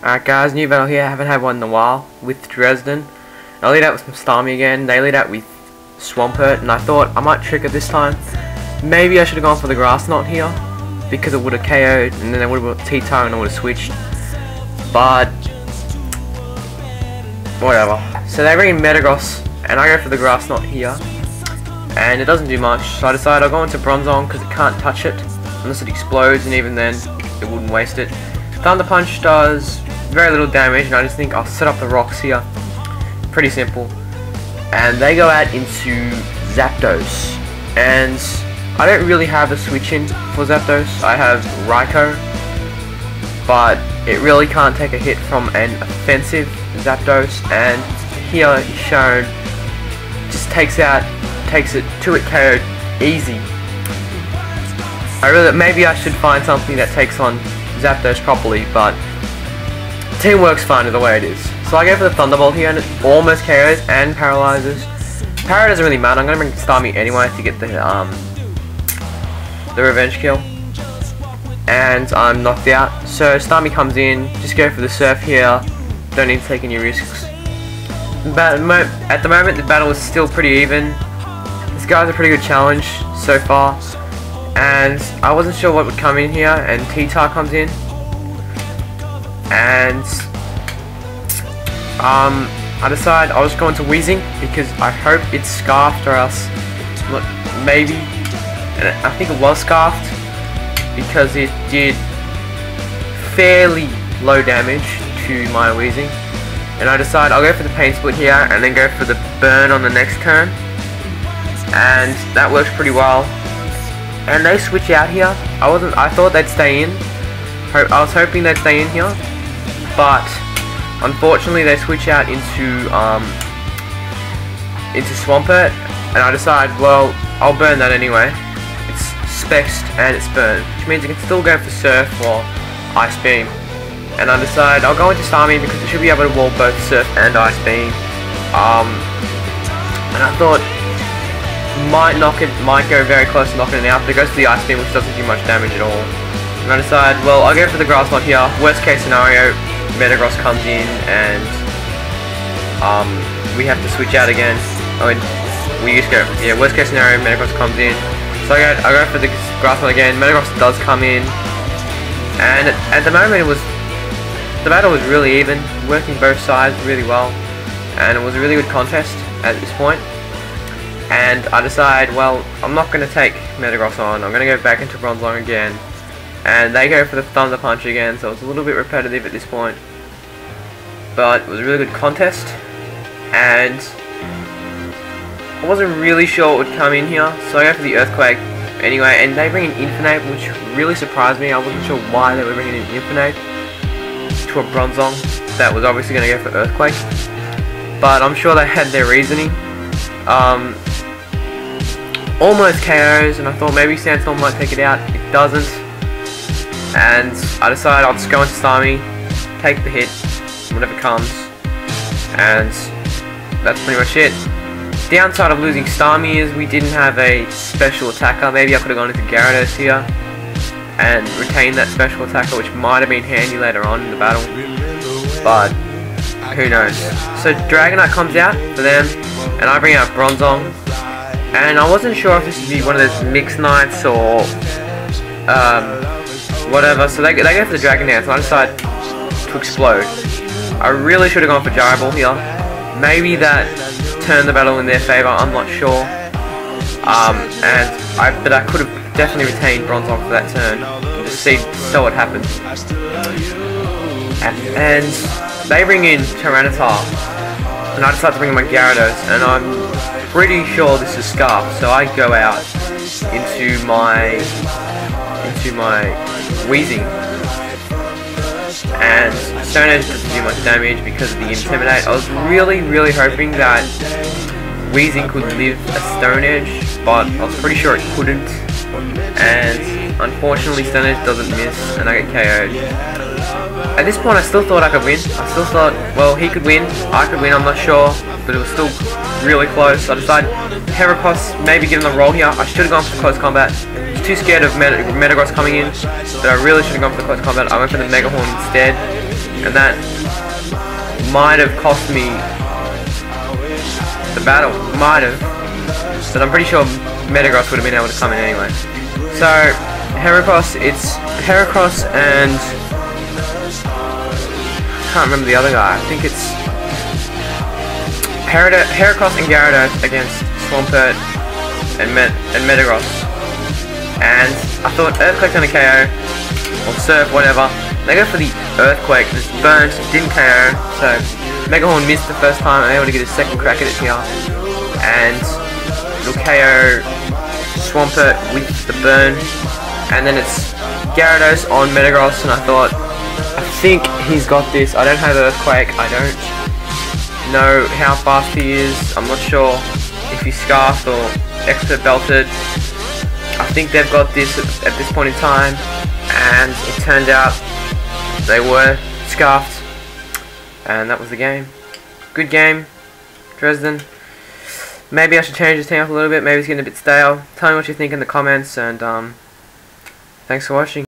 Alright guys, new battle here. I haven't had one in a while with Dresden. I lead out with some Starmie again. They lead out with Swampert, and I thought I might trick it this time. Maybe I should have gone for the Grass Knot here because it would have KO'd, and then I would have T-Tar and I would have switched. But whatever. So they bring in Metagross, and I go for the Grass Knot here, and it doesn't do much. So I decide I'll go into Bronzong because it can't touch it unless it explodes, and even then it wouldn't waste it. Thunder Punch does very little damage, and I just think I'll set up the rocks here. Pretty simple. And they go out into Zapdos, and I don't really have a switch in for Zapdos. I have Raikou, but it really can't take a hit from an offensive Zapdos, and here is shown just takes it to it KO'd easy. Maybe I should find something that takes on Zapdos properly, but teamwork's fine with the way it is. So I go for the Thunderbolt here, and it almost KOs and paralyzes. Para doesn't really matter. I'm gonna bring Starmie anyway to get the revenge kill, and I'm knocked out. So Starmie comes in. Just go for the Surf here. Don't need to take any risks. But at the moment, the battle is still pretty even. This guy's a pretty good challenge so far, and I wasn't sure what would come in here, and T-Tar comes in, and I decide I'll just go into Weezing because I hope it's Scarfed, or else maybe, and I think it was Scarfed because it did fairly low damage to my Weezing, and I decide I'll go for the Pain Split here and then go for the Burn on the next turn, and that works pretty well. And they switch out here. I thought they'd stay in. I was hoping they'd stay in here, but unfortunately they switch out into Swampert, and I decide, well, I'll burn that anyway. It's Spexed and it's burned, which means I can still go for Surf or Ice Beam. And I decide I'll go into Starmie because it should be able to wall both Surf and Ice Beam. And I thought might go very close to knocking it out, but it goes to the Ice Beam, which doesn't do much damage at all. And I decide, well, I'll go for the Grass Knot here. Worst case scenario, Metagross comes in and we have to switch out again. Worst case scenario, Metagross comes in. So I go for the Grass Knot again. Metagross does come in, and at the moment the battle was really even, working both sides really well, and it was a really good contest at this point. And I decide, well, I'm not going to take Metagross on. I'm going to go back into Bronzong again. And they go for the Thunder Punch again, so it's a little bit repetitive at this point. But it was a really good contest. And I wasn't really what would come in here, so I go for the Earthquake anyway. And they bring in Infinite, which really surprised me. I wasn't sure why they were bringing in Infinite to a Bronzong that was obviously going to go for Earthquake. But I'm sure they had their reasoning. Almost KOs, and I thought maybe Sandstorm might take it out. It doesn't, and I decide I'll just go into Starmie, take the hit, whatever comes, and that's pretty much it. Downside of losing Starmie is we didn't have a special attacker. Maybe I could have gone into Gyarados here and retained that special attacker, which might have been handy later on in the battle, but who knows. So Dragonite comes out for them, and I bring out Bronzong. And I wasn't sure if this would be one of those Mixed Knights or whatever, so they go for the Dragon Dance, and I decide to explode. I really should have gone for Gyro Ball here. Maybe that turned the battle in their favour, I'm not sure. But I could have definitely retained Bronzong for that turn, just so what happened. And they bring in Tyranitar, and I decide to bring in my Gyarados, and I'm pretty sure this is Scarf, so I go out into my Weezing, and Stone Edge doesn't do much damage because of the Intimidate. I was really hoping that Weezing could live a Stone Edge, but I was pretty sure it couldn't, and unfortunately Stone Edge doesn't miss, and I get KO'd. At this point I still thought I could win. I still thought, well, he could win, I could win, I'm not sure, but it was still really close. I decided Heracross, maybe give him the roll here. I should have gone for close combat. I was too scared of Metagross coming in, but I really should have gone for the close combat. I went for the Mega Horn instead, and that might have cost me the battle. Might have, but I'm pretty sure Metagross would have been able to come in anyway. So Heracross, it's Heracross and I can't remember the other guy. I think it's Heracross and Gyarados against Swampert and Metagross. And I thought Earthquake's gonna KO, or Surf, whatever. They go for the Earthquake, it's burnt, didn't KO, so Megahorn missed the first time, I'm able to get a second crack at it here. And it'll KO Swampert with the burn. And then it's Gyarados on Metagross, and I thought, I think he's got this. I don't have Earthquake, I don't know how fast he is, I'm not sure if he's Scarfed or Expert Belted. I think they've got this at this point in time, and it turned out they were Scarfed, and that was the game. Good game, Dresden. Maybe I should change his team up a little bit, maybe it's getting a bit stale. Tell me what you think in the comments, and thanks for watching.